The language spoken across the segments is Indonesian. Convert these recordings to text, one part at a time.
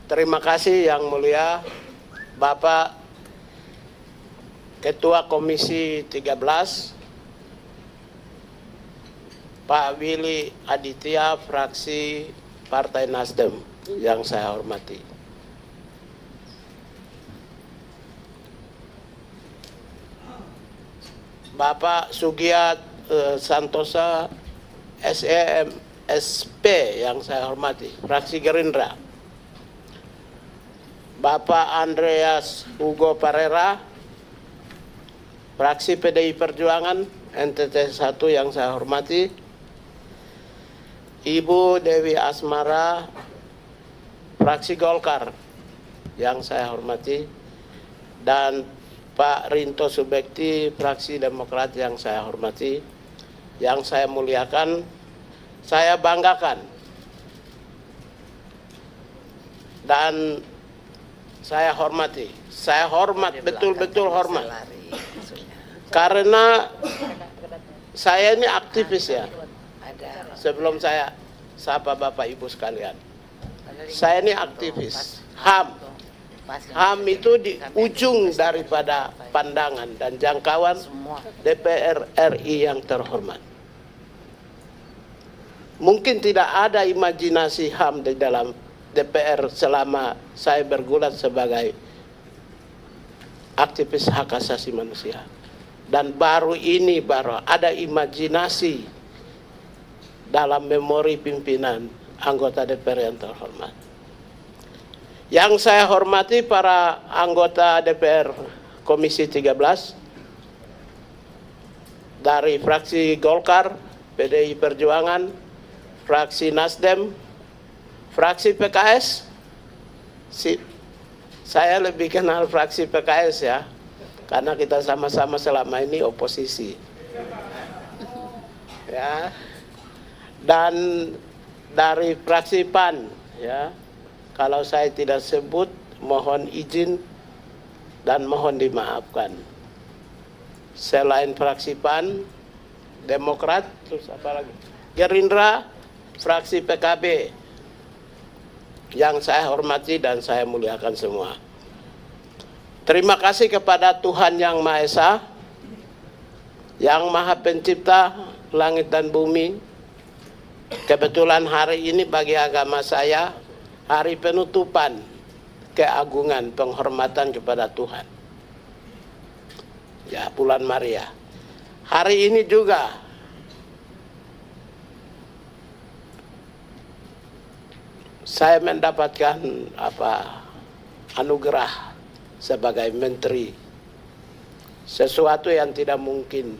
Terima kasih Yang Mulia Bapak Ketua Komisi 13 Pak Willy Aditya, fraksi Partai Nasdem yang saya hormati. Bapak Sugiat Santosa SEM SP yang saya hormati, fraksi Gerindra. Bapak Andreas Hugo Parera, fraksi PDI Perjuangan NTT 1 yang saya hormati. Ibu Dewi Asmara, fraksi Golkar yang saya hormati, dan Pak Rinto Subekti, fraksi Demokrat yang saya hormati, yang saya muliakan, saya banggakan, dan saya hormati. Saya hormat, betul-betul hormat. Karena saya ini aktivis ya. Sebelum saya sapa Bapak Ibu sekalian, saya ini aktivis HAM. HAM itu di ujung daripada pandangan dan jangkauan DPR RI yang terhormat. Mungkin tidak ada imajinasi HAM di dalam DPR selama saya bergulat sebagai aktivis hak asasi manusia. Dan baru ada imajinasi dalam memori pimpinan anggota DPR yang terhormat. Yang saya hormati para anggota DPR Komisi 13 dari fraksi Golkar, PDI Perjuangan, fraksi Nasdem, fraksi PKS. Saya lebih kenal fraksi PKS ya, karena kita sama-sama selama ini oposisi. Ya. Dan dari fraksi PAN ya, kalau saya tidak sebut mohon izin dan mohon dimaafkan. Selain fraksi PAN, Demokrat, terus apa lagi? Gerindra, fraksi PKB yang saya hormati dan saya muliakan semua. Terima kasih kepada Tuhan Yang Maha Esa, Yang Maha Pencipta langit dan bumi. Kebetulan hari ini bagi agama saya hari penutupan keagungan penghormatan kepada Tuhan. Ya, bulan Maria. Hari ini juga saya mendapatkan anugerah sebagai menteri. Sesuatu yang tidak mungkin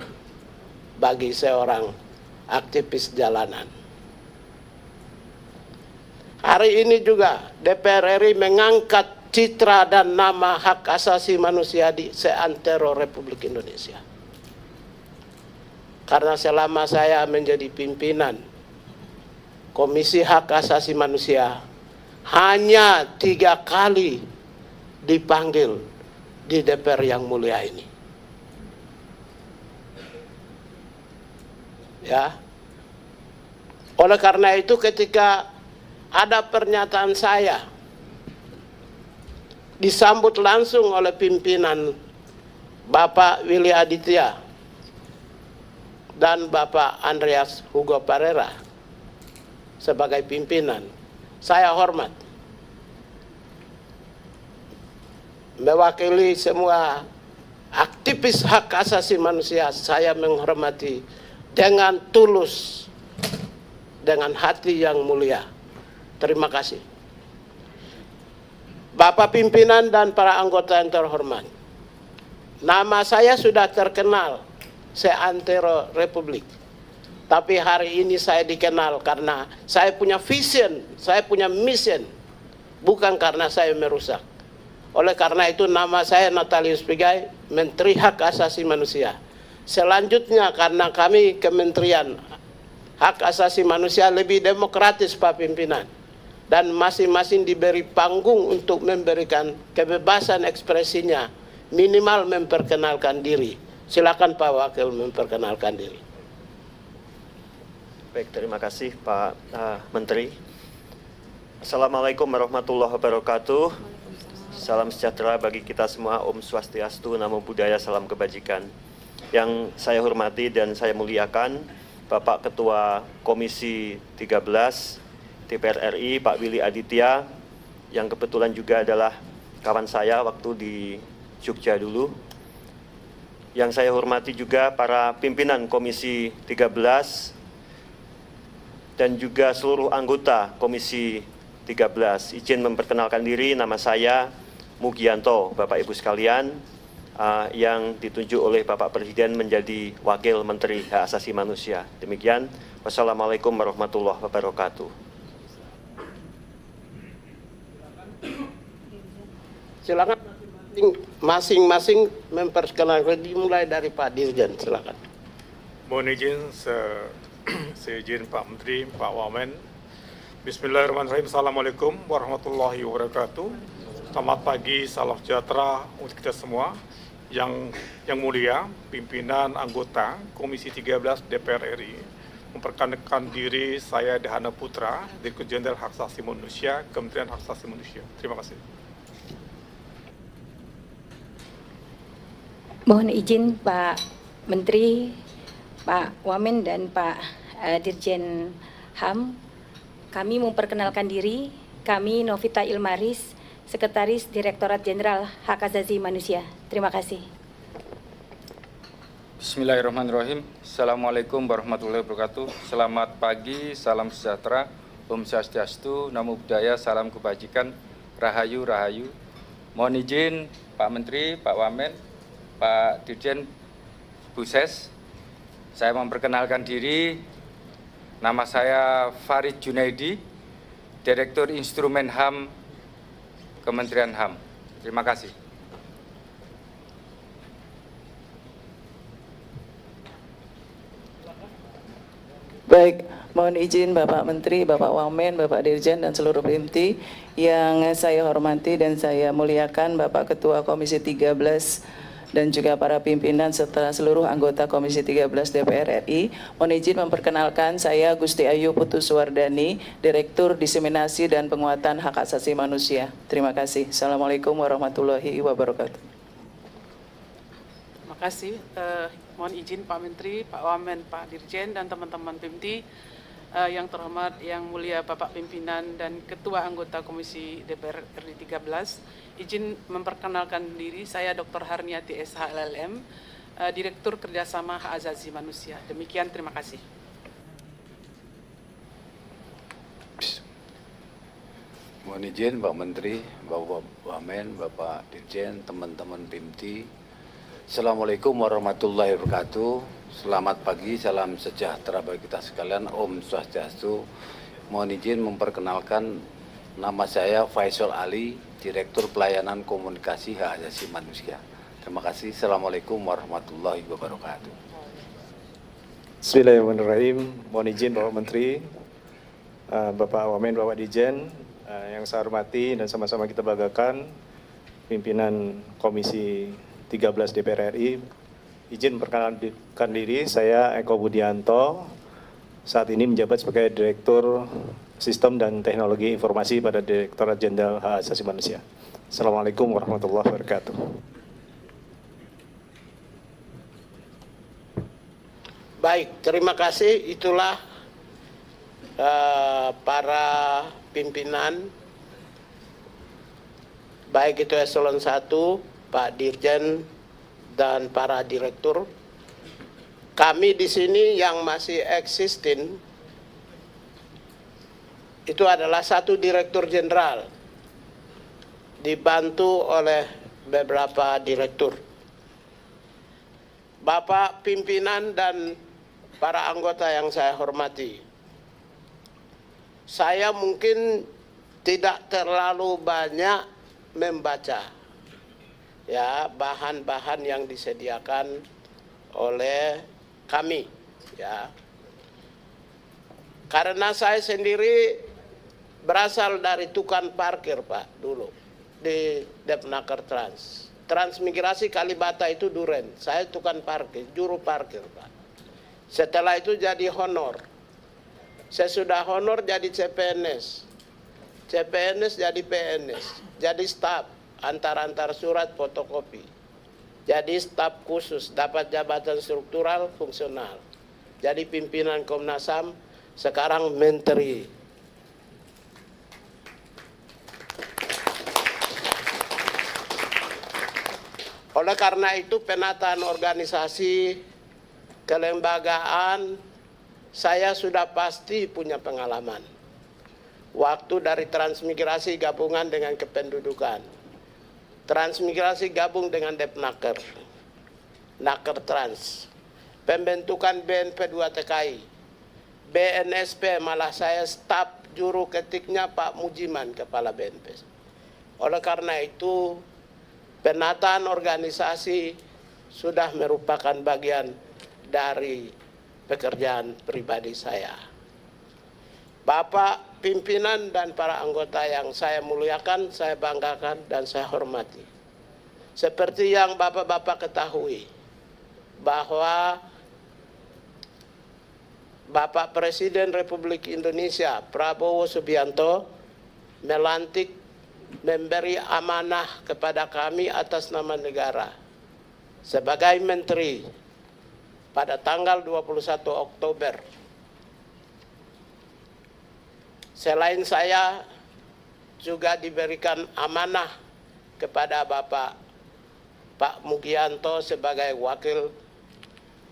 bagi seorang aktivis jalanan. Hari ini juga DPR RI mengangkat citra dan nama hak asasi manusia di seantero Republik Indonesia. Karena selama saya menjadi pimpinan Komisi Hak Asasi Manusia, hanya 3 kali dipanggil di DPR yang mulia ini. Ya. Oleh karena itu ketika ada pernyataan saya disambut langsung oleh pimpinan Bapak Willy Aditya dan Bapak Andreas Hugo Parera sebagai pimpinan, saya hormat. Mewakili semua aktivis hak asasi manusia, saya menghormati dengan tulus, dengan hati yang mulia. Terima kasih. Bapak pimpinan dan para anggota yang terhormat, nama saya sudah terkenal seantero Republik. Tapi hari ini saya dikenal karena saya punya vision, saya punya mission, bukan karena saya merusak. Oleh karena itu nama saya Natalius Pigai, Menteri Hak Asasi Manusia. Selanjutnya karena kami Kementerian Hak Asasi Manusia lebih demokratis Pak Pimpinan, dan masing-masing diberi panggung untuk memberikan kebebasan ekspresinya, minimal memperkenalkan diri. Silakan Pak Wakil memperkenalkan diri. Baik, terima kasih Pak Menteri. Assalamualaikum warahmatullahi wabarakatuh. Salam sejahtera bagi kita semua. Om Swastiastu, Namo Buddhaya, salam kebajikan. Yang saya hormati dan saya muliakan Bapak Ketua Komisi 13 DPR RI, Pak Willy Aditya, yang kebetulan juga adalah kawan saya waktu di Jogja dulu. Yang saya hormati juga para pimpinan Komisi 13 dan juga seluruh anggota Komisi 13. Izin memperkenalkan diri, nama saya Mugianto, Bapak Ibu sekalian, yang ditunjuk oleh Bapak Presiden menjadi Wakil Menteri Hak Asasi Manusia. Demikian, wassalamualaikum warahmatullahi wabarakatuh. Silakan masing-masing memperkenalkan, dimulai dari Pak Dirjen, silakan. Mohon izin, seizin Pak Menteri, Pak Wamen. Bismillahirrahmanirrahim. Assalamualaikum warahmatullahi wabarakatuh. Selamat pagi, salam sejahtera untuk kita semua. Yang mulia, pimpinan anggota Komisi 13 DPR RI, memperkenalkan diri, saya Dahana Putra, Direktur Jenderal Hak Asasi Manusia, Kementerian Hak Asasi Manusia. Terima kasih. Mohon izin Pak Menteri, Pak Wamen dan Pak Dirjen HAM, kami memperkenalkan diri, kami Novita Ilmaris, Sekretaris Direktorat Jenderal Hak Asasi Manusia. Terima kasih. Bismillahirrahmanirrahim. Assalamualaikum warahmatullahi wabarakatuh. Selamat pagi, salam sejahtera, Om Swastiastu, Namo Buddhaya, salam kebajikan, Rahayu, Rahayu. Mohon izin Pak Menteri, Pak Wamen, Pak Dirjen, Bu Ses, saya memperkenalkan diri, nama saya Farid Junaidi, Direktur Instrumen HAM, Kementerian HAM. Terima kasih. Baik, mohon izin Bapak Menteri, Bapak Wamen, Bapak Dirjen, dan seluruh PIMTI yang saya hormati dan saya muliakan, Bapak Ketua Komisi 13 dan juga para pimpinan serta seluruh anggota Komisi 13 DPR RI. Mohon izin memperkenalkan, saya Gusti Ayu Putuswardani, Direktur Diseminasi dan Penguatan Hak Asasi Manusia. Terima kasih. Assalamualaikum warahmatullahi wabarakatuh. Terima kasih. Mohon izin Pak Menteri, Pak Wamen, Pak Dirjen, dan teman-teman PIMTI, yang terhormat, yang mulia Bapak Pimpinan dan Ketua Anggota Komisi DPR RI 13, izin memperkenalkan diri, saya Dr. Harniati SH LLM, Direktur Kerjasama Hak Asasi Manusia. Demikian, terima kasih. Mohon izin Pak Menteri, Bapak Wamen, Bapak Dirjen, teman-teman PIMTI. Assalamualaikum warahmatullahi wabarakatuh. Selamat pagi, salam sejahtera bagi kita sekalian. Om Swastiastu. Mohon izin memperkenalkan, nama saya Faisal Ali, Direktur Pelayanan Komunikasi Hak Asasi Manusia. Terima kasih. Assalamualaikum warahmatullahi wabarakatuh. Bismillahirrahmanirrahim. Mohon izin Bapak Menteri, Bapak Wamen, Bapak Dirjen, yang saya hormati dan sama-sama kita banggakan, pimpinan Komisi 13 DPR RI. Izin memperkenalkan diri, saya Eko Budianto, saat ini menjabat sebagai Direktur Sistem dan Teknologi Informasi pada Direktorat Jenderal Hak Asasi Manusia. Assalamualaikum warahmatullahi wabarakatuh. Baik, terima kasih. Itulah para pimpinan, baik itu eselon 1, Pak Dirjen, dan para direktur. Kami di sini yang masih existing itu adalah satu direktur jenderal dibantu oleh beberapa direktur. Bapak pimpinan dan para anggota yang saya hormati, saya mungkin tidak terlalu banyak membaca ya bahan-bahan yang disediakan oleh kami ya, karena saya sendiri berasal dari tukang parkir Pak dulu di Depnaker Transmigrasi Kalibata itu Duren, saya tukang parkir, juru parkir Pak. Setelah itu jadi honor, saya sudah honor jadi CPNS, CPNS jadi PNS, jadi staf, antar surat fotokopi, jadi staf khusus, dapat jabatan struktural fungsional, jadi pimpinan Komnas HAM, sekarang menteri. Oleh karena itu penataan organisasi, kelembagaan, saya sudah pasti punya pengalaman. Waktu dari transmigrasi gabungan dengan kependudukan. Transmigrasi gabung dengan Depnaker. Naker Trans. Pembentukan BNP 2 TKI. BNSP malah saya staf juru ketiknya Pak Mujiman, Kepala BNP. Oleh karena itu, penataan organisasi sudah merupakan bagian dari pekerjaan pribadi saya. Bapak pimpinan dan para anggota yang saya muliakan, saya banggakan dan saya hormati. Seperti yang Bapak-bapak ketahui, bahwa Bapak Presiden Republik Indonesia Prabowo Subianto melantik, memberi amanah kepada kami atas nama negara sebagai menteri pada tanggal 21 Oktober. Selain saya juga diberikan amanah kepada Bapak Pak Mugianto sebagai Wakil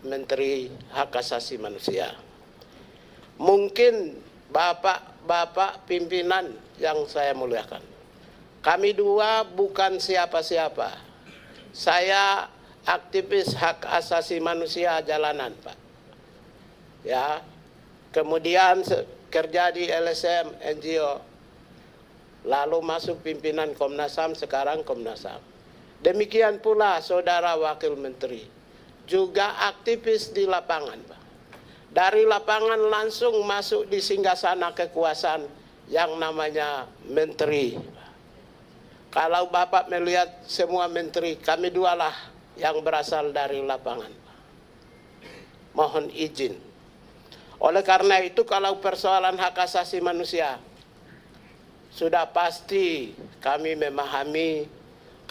Menteri Hak Asasi Manusia. Mungkin Bapak pimpinan yang saya muliakan, kami dua bukan siapa-siapa. Saya aktivis hak asasi manusia jalanan, Pak. Ya, kemudian kerja di LSM, NGO, lalu masuk pimpinan Komnas HAM, sekarang Komnas HAM. Demikian pula Saudara Wakil Menteri, juga aktivis di lapangan, Pak. Dari lapangan langsung masuk di singgasana kekuasaan yang namanya menteri. Kalau Bapak melihat semua menteri, kami dualah yang berasal dari lapangan. Mohon izin. Oleh karena itu, kalau persoalan hak asasi manusia, sudah pasti kami memahami,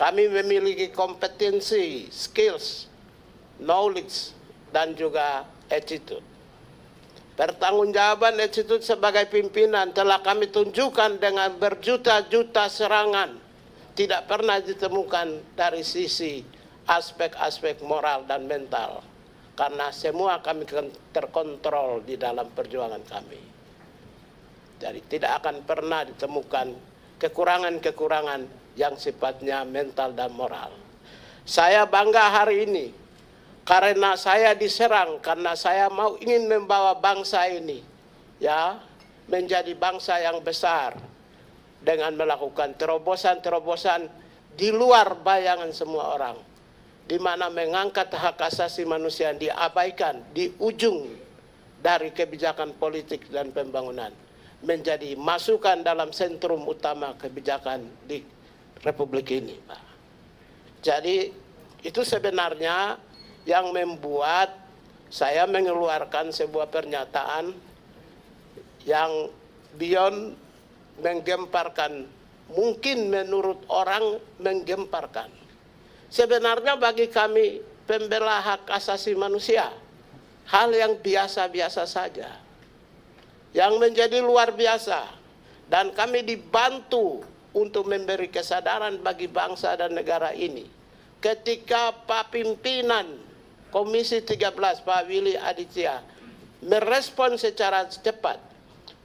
kami memiliki kompetensi, skills, knowledge, dan juga attitude. Pertanggungjawaban attitude sebagai pimpinan telah kami tunjukkan dengan berjuta-juta serangan. Tidak pernah ditemukan dari sisi aspek-aspek moral dan mental. Karena semua kami terkontrol di dalam perjuangan kami. Jadi tidak akan pernah ditemukan kekurangan-kekurangan yang sifatnya mental dan moral. Saya bangga hari ini karena saya diserang, karena saya ingin membawa bangsa ini ya menjadi bangsa yang besar dengan melakukan terobosan-terobosan di luar bayangan semua orang, di mana mengangkat hak asasi manusia yang diabaikan di ujung dari kebijakan politik dan pembangunan menjadi masukan dalam sentrum utama kebijakan di Republik ini, Pak. Jadi itu sebenarnya yang membuat saya mengeluarkan sebuah pernyataan yang beyond menggemparkan, mungkin menurut orang menggemparkan. Sebenarnya bagi kami pembela hak asasi manusia, hal yang biasa-biasa saja. Yang menjadi luar biasa, dan kami dibantu untuk memberi kesadaran bagi bangsa dan negara ini. Ketika Pak Pimpinan Komisi 13, Pak Willy Aditya, merespon secara cepat,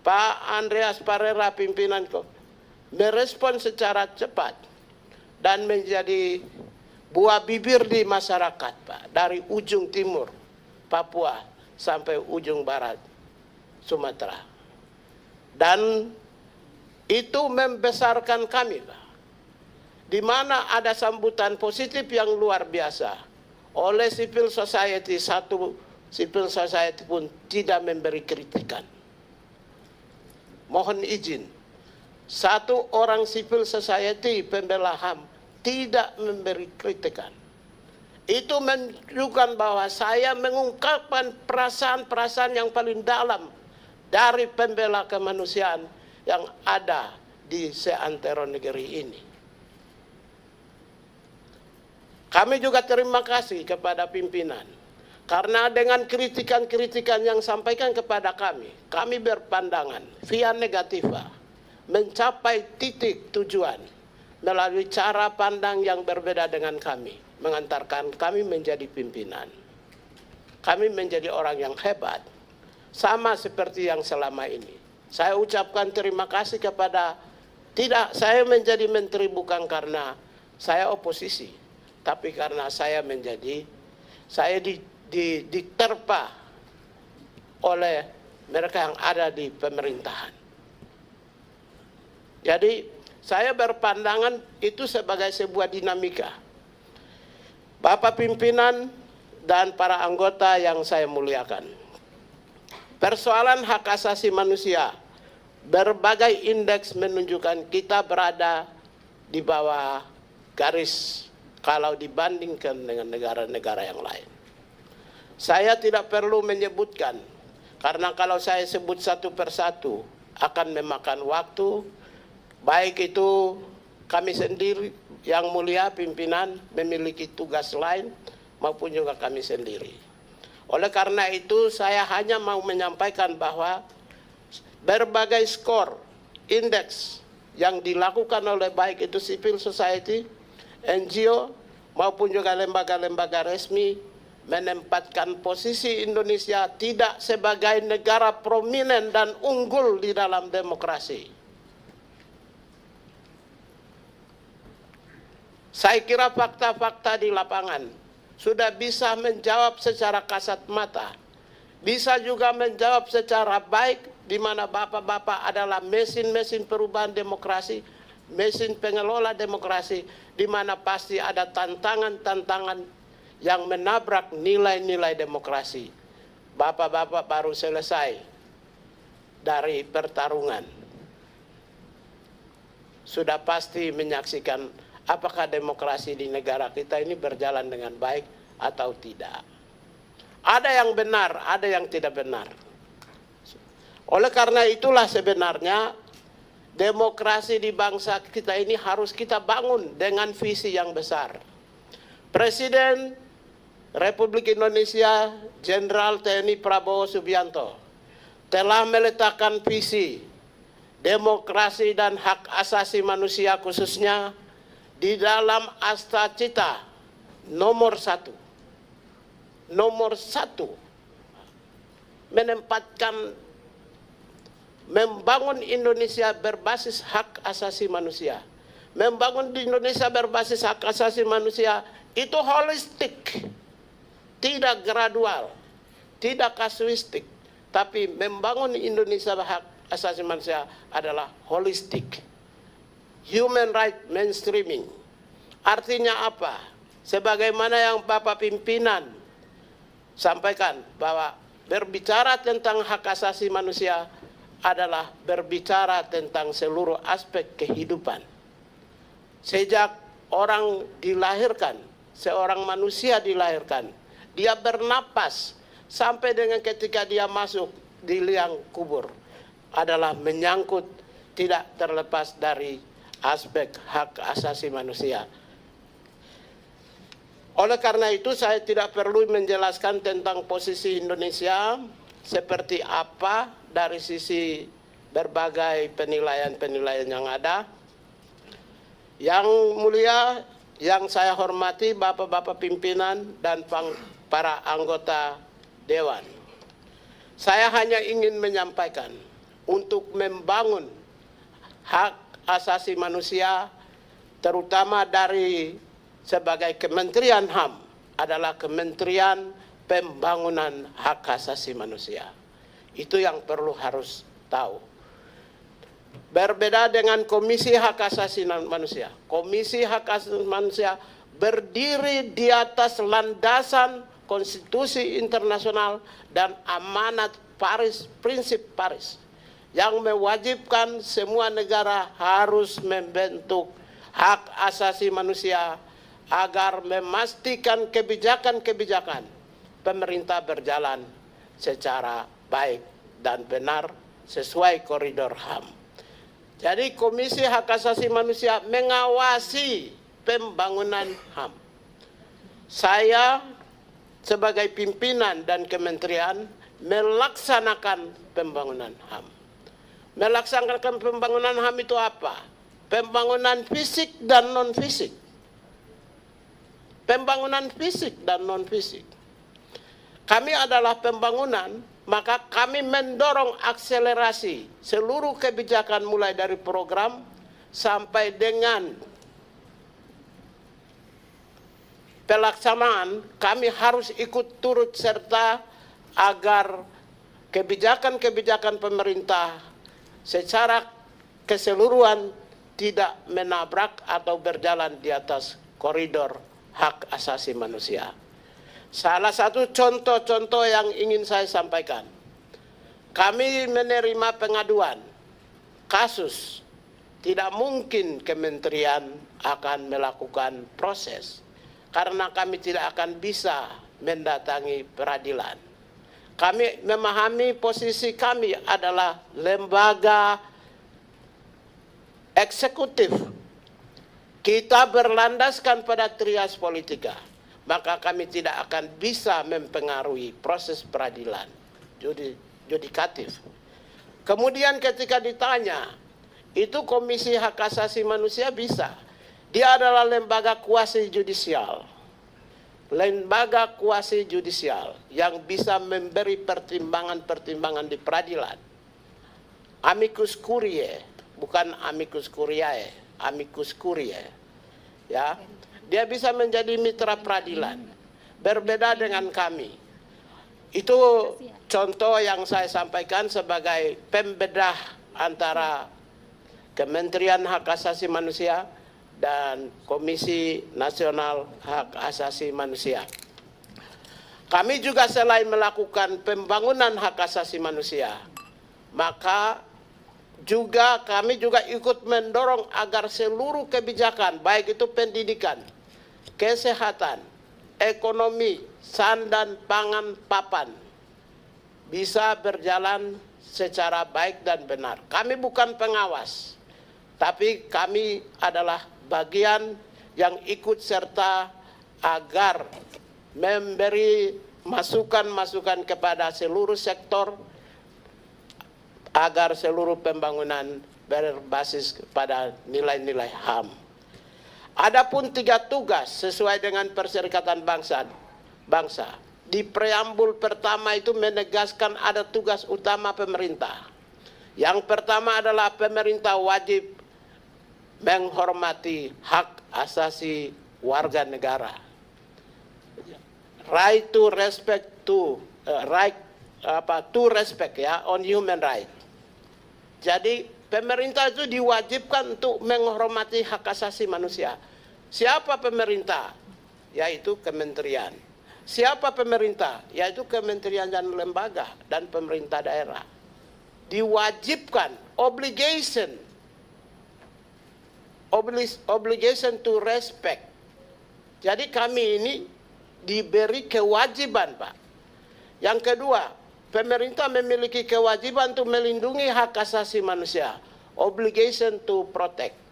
Pak Andreas Parera pimpinan merespon secara cepat, dan menjadi buah bibir di masyarakat, Pak, dari ujung timur Papua sampai ujung barat Sumatera. Dan itu membesarkan kami, Pak. Di mana ada sambutan positif yang luar biasa oleh civil society. Satu civil society pun tidak memberi kritikan. Mohon izin, satu orang civil society pembela HAM tidak memberi kritikan. Itu menunjukkan bahwa saya mengungkapkan perasaan-perasaan yang paling dalam dari pembela kemanusiaan yang ada di seantero negeri ini. Kami juga terima kasih kepada pimpinan, karena dengan kritikan-kritikan yang sampaikan kepada kami berpandangan via negativa mencapai titik tujuan melalui cara pandang yang berbeda dengan kami, mengantarkan kami menjadi pimpinan. Kami menjadi orang yang hebat, sama seperti yang selama ini. Saya ucapkan terima kasih kepada, saya menjadi menteri bukan karena saya oposisi, tapi karena saya diterpa oleh mereka yang ada di pemerintahan. Jadi saya berpandangan itu sebagai sebuah dinamika. Bapak pimpinan dan para anggota yang saya muliakan, persoalan hak asasi manusia, berbagai indeks menunjukkan kita berada di bawah garis kalau dibandingkan dengan negara-negara yang lain. Saya tidak perlu menyebutkan, karena kalau saya sebut satu persatu akan memakan waktu, baik itu kami sendiri yang mulia pimpinan memiliki tugas lain maupun juga kami sendiri. Oleh karena itu saya hanya mau menyampaikan bahwa berbagai skor, indeks yang dilakukan oleh baik itu civil society, NGO maupun juga lembaga-lembaga resmi menempatkan posisi Indonesia tidak sebagai negara prominent dan unggul di dalam demokrasi. Saya kira fakta-fakta di lapangan sudah bisa menjawab secara kasat mata, bisa juga menjawab secara baik, di mana bapak-bapak adalah mesin-mesin perubahan demokrasi, mesin pengelola demokrasi, di mana pasti ada tantangan-tantangan yang menabrak nilai-nilai demokrasi. Bapak-bapak baru selesai dari pertarungan, sudah pasti menyaksikan apakah demokrasi di negara kita ini berjalan dengan baik atau tidak. Ada yang benar, ada yang tidak benar. Oleh karena itulah sebenarnya demokrasi di bangsa kita ini harus kita bangun dengan visi yang besar. Presiden Republik Indonesia Jenderal TNI Prabowo Subianto telah meletakkan visi demokrasi dan hak asasi manusia khususnya di dalam Astacita nomor 1. Nomor 1 menempatkan membangun Indonesia berbasis hak asasi manusia. Membangun di Indonesia berbasis hak asasi manusia itu holistik, tidak gradual, tidak kasuistik, tapi membangun Indonesia hak asasi manusia adalah holistik. Human right mainstreaming. Artinya apa? Sebagaimana yang Bapak pimpinan sampaikan bahwa berbicara tentang hak asasi manusia adalah berbicara tentang seluruh aspek kehidupan. Sejak orang dilahirkan, seorang manusia dilahirkan, dia bernapas sampai dengan ketika dia masuk di liang kubur adalah menyangkut tidak terlepas dari aspek hak asasi manusia. Oleh karena itu saya tidak perlu menjelaskan tentang posisi Indonesia seperti apa dari sisi berbagai penilaian-penilaian yang ada. Yang mulia, yang saya hormati bapak-bapak pimpinan dan para anggota Dewan. Saya hanya ingin menyampaikan untuk membangun hak asasi manusia, terutama dari sebagai Kementerian HAM adalah Kementerian Pembangunan Hak Asasi Manusia. Itu yang perlu harus tahu. Berbeda dengan Komisi Hak Asasi Manusia. Komisi Hak Asasi Manusia berdiri di atas landasan konstitusi internasional dan amanat Paris, prinsip Paris, yang mewajibkan semua negara harus membentuk hak asasi manusia agar memastikan kebijakan-kebijakan pemerintah berjalan secara baik dan benar sesuai koridor HAM. Jadi Komisi Hak Asasi Manusia mengawasi pembangunan HAM. Saya sebagai pimpinan dan kementerian melaksanakan pembangunan HAM. Melaksanakan pembangunan HAM itu apa? Pembangunan fisik dan non-fisik. Pembangunan fisik dan non-fisik. Kami adalah pembangunan, maka kami mendorong akselerasi seluruh kebijakan mulai dari program sampai dengan pelaksanaan. Kami harus ikut turut serta agar kebijakan-kebijakan pemerintah secara keseluruhan tidak menabrak atau berjalan di atas koridor hak asasi manusia. Salah satu contoh-contoh yang ingin saya sampaikan. Kami menerima pengaduan kasus, tidak mungkin kementerian akan melakukan proses karena kami tidak akan bisa mendatangi peradilan. Kami memahami posisi kami adalah lembaga eksekutif. Kita berlandaskan pada trias politika, maka kami tidak akan bisa mempengaruhi proses peradilan judikatif. Kemudian ketika ditanya, itu Komisi Hak Asasi Manusia bisa. Dia adalah lembaga kuasi judisial. Lembaga kuasi judisial yang bisa memberi pertimbangan-pertimbangan di peradilan. Amicus curiae, bukan amicus curiae, amicus curiae. Ya. Dia bisa menjadi mitra peradilan. Berbeda dengan kami. Itu contoh yang saya sampaikan sebagai pembedah antara Kementerian Hak Asasi Manusia dan Komisi Nasional Hak Asasi Manusia. Kami juga selain melakukan pembangunan hak asasi manusia, maka kami juga ikut mendorong agar seluruh kebijakan, baik itu pendidikan, kesehatan, ekonomi, sandan, pangan, papan, bisa berjalan secara baik dan benar. Kami bukan pengawas, tapi kami adalah bagian yang ikut serta agar memberi masukan-masukan kepada seluruh sektor agar seluruh pembangunan berbasis pada nilai-nilai HAM. Adapun 3 tugas sesuai dengan Perserikatan Bangsa. Di preambul pertama itu menegaskan ada tugas utama pemerintah. Yang pertama adalah pemerintah wajib menghormati hak asasi warga negara. Right to respect to respect ya on human right. Jadi pemerintah itu diwajibkan untuk menghormati hak asasi manusia. Siapa pemerintah? Yaitu kementerian. Siapa pemerintah? Yaitu kementerian dan lembaga dan pemerintah daerah. Diwajibkan, obligation to respect. Jadi kami ini diberi kewajiban, Pak. Yang kedua, pemerintah memiliki kewajiban untuk melindungi hak asasi manusia. Obligation to protect.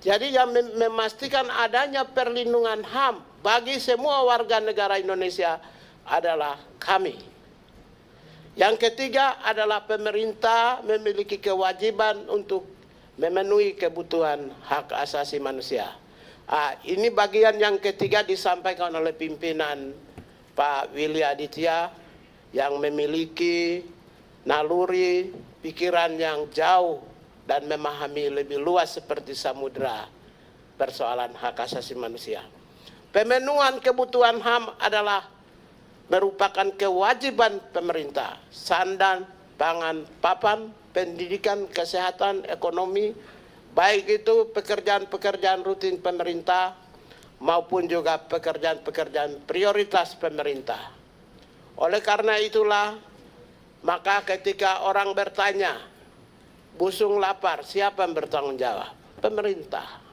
Jadi yang memastikan adanya perlindungan HAM bagi semua warga negara Indonesia adalah kami. Yang ketiga adalah pemerintah memiliki kewajiban untuk memenuhi kebutuhan hak asasi manusia. Ini bagian yang ketiga disampaikan oleh pimpinan Pak Willy Aditya yang memiliki naluri pikiran yang jauh dan memahami lebih luas seperti samudera persoalan hak asasi manusia. Pemenuhan kebutuhan HAM adalah merupakan kewajiban pemerintah. Sandan, pangan, papan, pendidikan, kesehatan, ekonomi, baik itu pekerjaan-pekerjaan rutin pemerintah maupun juga pekerjaan-pekerjaan prioritas pemerintah. Oleh karena itulah, maka ketika orang bertanya, busung lapar, siapa yang bertanggung jawab? Pemerintah.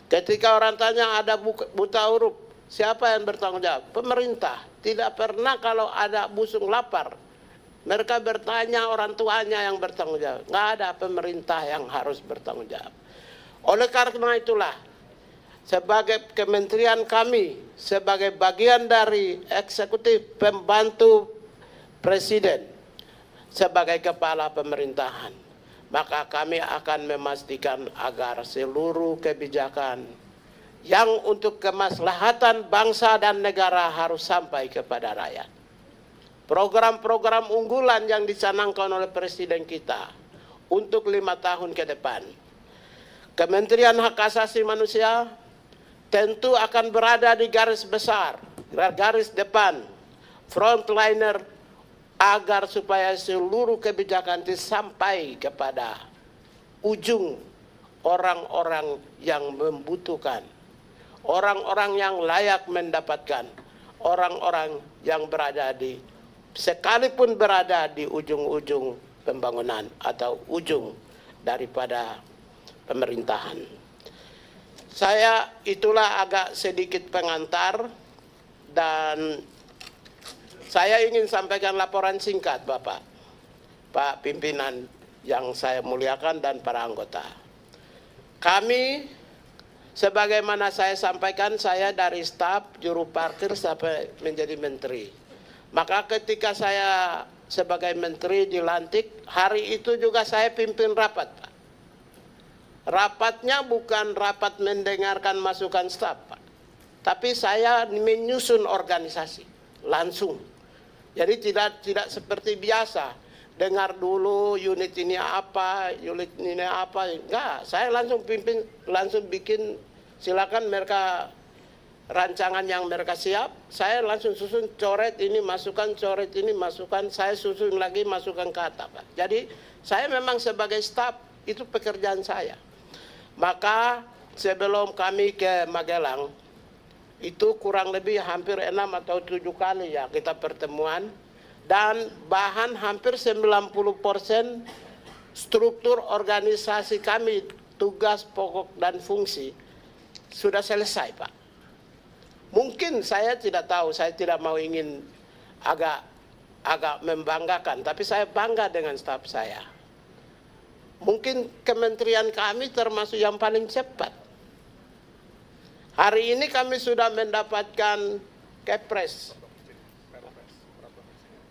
Ketika orang tanya ada buta huruf, siapa yang bertanggung jawab? Pemerintah. Tidak pernah kalau ada busung lapar Mereka bertanya orang tuanya yang bertanggung jawab. Nggak ada pemerintah yang harus bertanggung jawab. Oleh karena itulah, sebagai kementerian kami, sebagai bagian dari eksekutif pembantu presiden, sebagai kepala pemerintahan, maka kami akan memastikan agar seluruh kebijakan yang untuk kemaslahatan bangsa dan negara harus sampai kepada rakyat. Program-program unggulan yang dicanangkan oleh presiden kita untuk 5 tahun ke depan. Kementerian Hak Asasi Manusia tentu akan berada di garis besar, garis depan, frontliner, agar supaya seluruh kebijakan itu sampai kepada ujung orang-orang yang membutuhkan, orang-orang yang layak mendapatkan, orang-orang yang berada di, sekalipun berada di ujung-ujung pembangunan atau ujung daripada pemerintahan. Saya itulah agak sedikit pengantar, dan saya ingin sampaikan laporan singkat Bapak, Pak Pimpinan yang saya muliakan dan para anggota. Kami, sebagaimana saya sampaikan, saya dari staf juru parkir sampai menjadi menteri. Maka ketika saya sebagai menteri dilantik, hari itu juga saya pimpin rapat, Pak. Rapatnya bukan rapat mendengarkan masukan staf, Pak, tapi saya menyusun organisasi langsung. Jadi tidak seperti biasa, dengar dulu unit ini apa, enggak. Saya langsung pimpin, langsung bikin, silakan mereka rancangan yang mereka siap, saya langsung susun, coret ini masukan, coret ini masukan, saya susun lagi masukan kata, Pak. Jadi saya memang sebagai staf, itu pekerjaan saya. Maka sebelum kami ke Magelang, itu kurang lebih hampir 6 atau 7 kali ya kita pertemuan, dan bahan hampir 90% struktur organisasi kami, tugas pokok dan fungsi sudah selesai, Pak. Mungkin saya tidak tahu, saya tidak mau ingin agak membanggakan, tapi saya bangga dengan staf saya. Mungkin kementerian kami termasuk yang paling cepat. Hari ini kami sudah mendapatkan Kepres,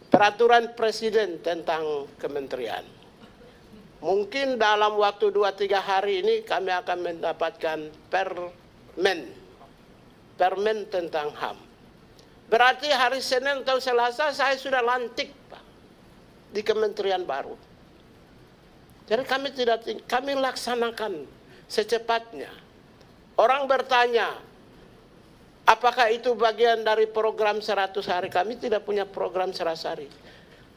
peraturan presiden tentang kementerian. Mungkin dalam waktu 2-3 hari ini kami akan mendapatkan permen tentang HAM. Berarti hari Senin atau Selasa saya sudah lantik, Pak, di kementerian baru. Jadi kami laksanakan secepatnya. Orang bertanya, apakah itu bagian dari program 100 hari? Kami tidak punya program 100 hari.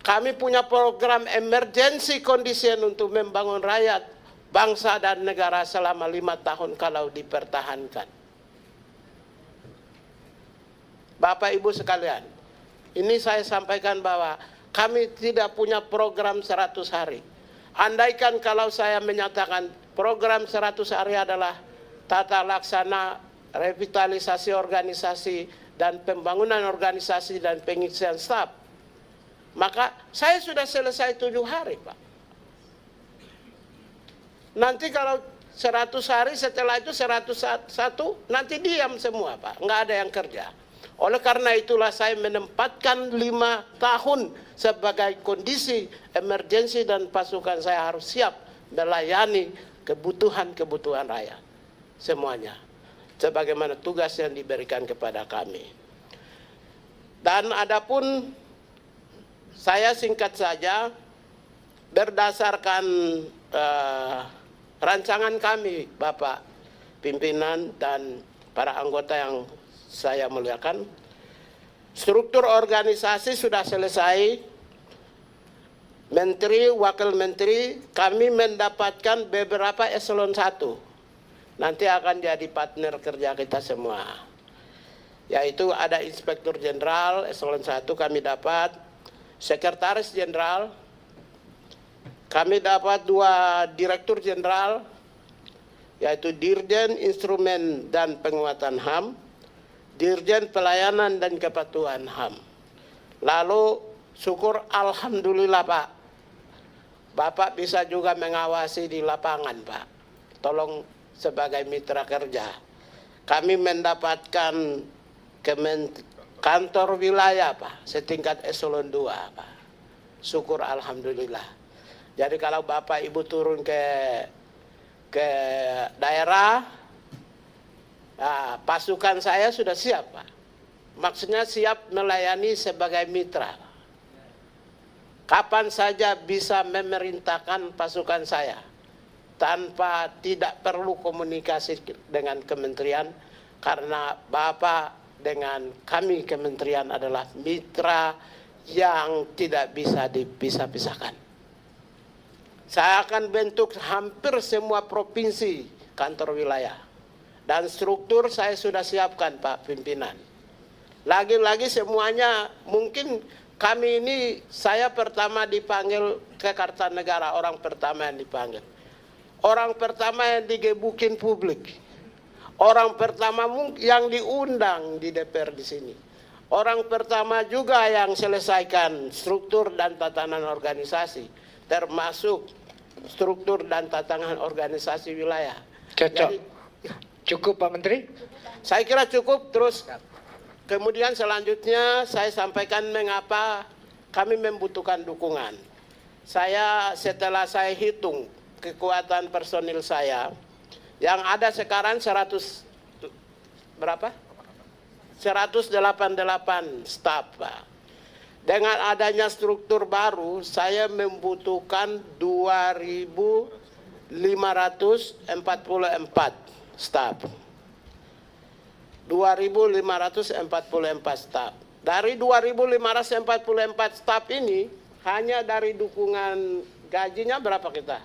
Kami punya program emergency condition untuk membangun rakyat, bangsa dan negara selama 5 tahun kalau dipertahankan. Bapak Ibu sekalian, ini saya sampaikan bahwa kami tidak punya program 100 hari. Andaikan kalau saya menyatakan program 100 hari adalah tata laksana revitalisasi organisasi dan pembangunan organisasi dan pengisian staf, maka saya sudah selesai 7 hari, Pak. Nanti kalau 100 hari setelah itu 101, nanti diam semua, Pak. Nggak ada yang kerja. Oleh karena itulah saya menempatkan 5 tahun sebagai kondisi emergensi, dan pasukan saya harus siap melayani kebutuhan-kebutuhan rakyat semuanya, sebagaimana tugas yang diberikan kepada kami. Dan adapun saya singkat saja, berdasarkan rancangan kami, Bapak Pimpinan dan para anggota yang saya muliakan, struktur organisasi sudah selesai. Menteri, wakil menteri, kami mendapatkan beberapa eselon 1. Nanti akan jadi partner kerja kita semua. Yaitu ada Inspektur Jenderal, eselon 1 kami dapat, Sekretaris Jenderal, kami dapat 2 Direktur Jenderal, yaitu Dirjen Instrumen dan Penguatan HAM, Dirjen Pelayanan dan Kepatuhan HAM. Lalu Syukur alhamdulillah Pak. Bapak bisa juga mengawasi di lapangan Pak. Tolong sebagai mitra kerja. Kami mendapatkan kantor wilayah Pak, setingkat eselon 2 Pak. Syukur alhamdulillah. Jadi kalau Bapak Ibu turun ke daerah, pasukan saya sudah siap Pak. Maksudnya siap melayani sebagai mitra. Kapan saja bisa memerintahkan pasukan saya tanpa tidak perlu komunikasi dengan kementerian, karena Bapak dengan kami kementerian adalah mitra yang tidak bisa dipisah-pisahkan. Saya akan bentuk hampir semua provinsi kantor wilayah, dan struktur saya sudah siapkan Pak pimpinan. Lagi-lagi semuanya, mungkin kami ini, saya pertama dipanggil ke Kartanegara, orang pertama yang dipanggil. Orang pertama yang digebukin publik. Orang pertama yang diundang di DPR di sini. Orang pertama juga yang selesaikan struktur dan tatanan organisasi, termasuk struktur dan tatanan organisasi wilayah. Cocok. Jadi, Cukup Pak Menteri? saya kira cukup. Terus kemudian selanjutnya saya sampaikan mengapa kami membutuhkan dukungan. Setelah saya hitung kekuatan personil saya, yang ada sekarang 188 staf Pak. Dengan adanya struktur baru, saya membutuhkan 2.544 staf. 2.544 staf. Dari 2.544 staf ini, hanya dari dukungan gajinya berapa kita?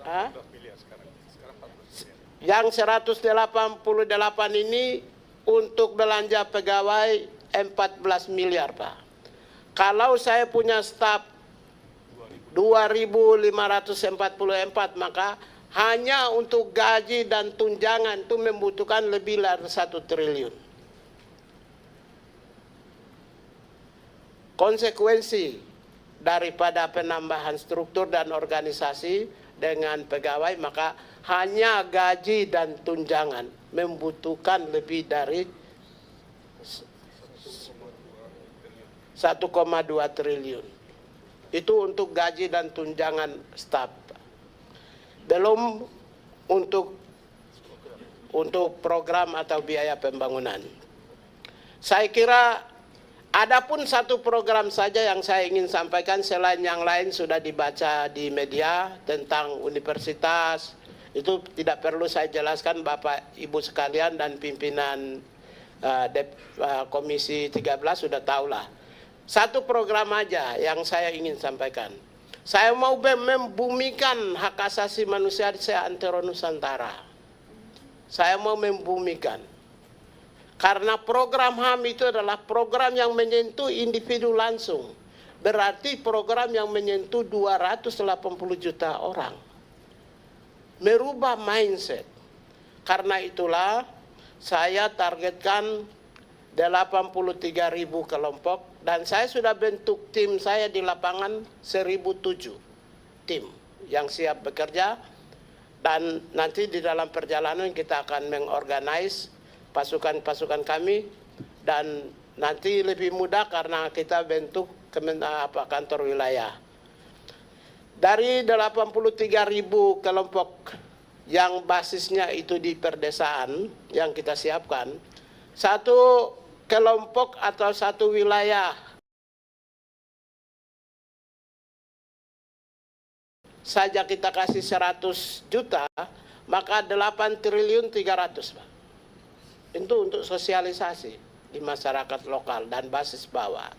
Hah? Yang 188 ini untuk belanja pegawai 14 miliar Pak. Kalau saya punya staf 2.544, maka hanya untuk gaji dan tunjangan itu membutuhkan lebih dari 1 triliun. Konsekuensi daripada penambahan struktur dan organisasi dengan pegawai, maka hanya gaji dan tunjangan membutuhkan lebih dari 1,2 triliun. Itu untuk gaji dan tunjangan staf. Belum untuk program atau biaya pembangunan. Saya kira adapun satu program saja yang saya ingin sampaikan, selain yang lain sudah dibaca di media tentang universitas. Itu tidak perlu saya jelaskan, Bapak Ibu sekalian dan pimpinan Komisi 13 sudah tahulah. Satu program aja yang saya ingin sampaikan. Saya mau membumikan hak asasi manusia di seantero Nusantara. Saya mau membumikan. Karena program HAM itu adalah program yang menyentuh individu langsung. Berarti program yang menyentuh 280 juta orang. Merubah mindset. Karena itulah saya targetkan 83.000 kelompok, dan saya sudah bentuk tim saya di lapangan 1.007 tim yang siap bekerja, dan nanti di dalam perjalanan kita akan mengorganize pasukan-pasukan kami, dan nanti lebih mudah karena kita bentuk kantor wilayah. Dari 83.000 kelompok yang basisnya itu di perdesaan yang kita siapkan, satu kelompok atau satu wilayah saja kita kasih 100 juta, maka 8 triliun 300 Pak. Itu untuk sosialisasi di masyarakat lokal dan basis bawah.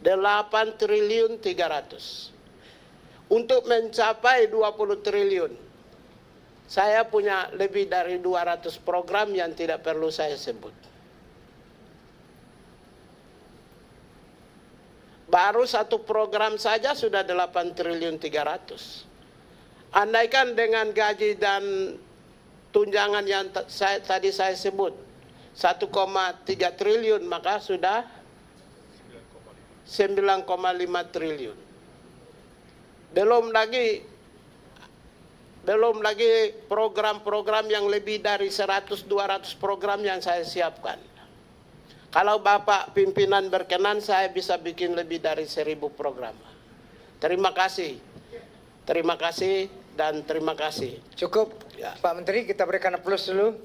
8 triliun 300. Untuk mencapai 20 triliun, saya punya lebih dari 200 program yang tidak perlu saya sebut. Baru satu program saja sudah 8 triliun 300. Andaikan dengan gaji dan tunjangan yang tadi saya sebut 1,3 triliun, maka sudah 9,5 triliun. Belum lagi program-program yang lebih dari 100-200 program yang saya siapkan. Kalau Bapak pimpinan berkenan, saya bisa bikin lebih dari 1000 program. Terima kasih dan terima kasih. Cukup, Ya. Pak Menteri, kita berikan aplaus dulu.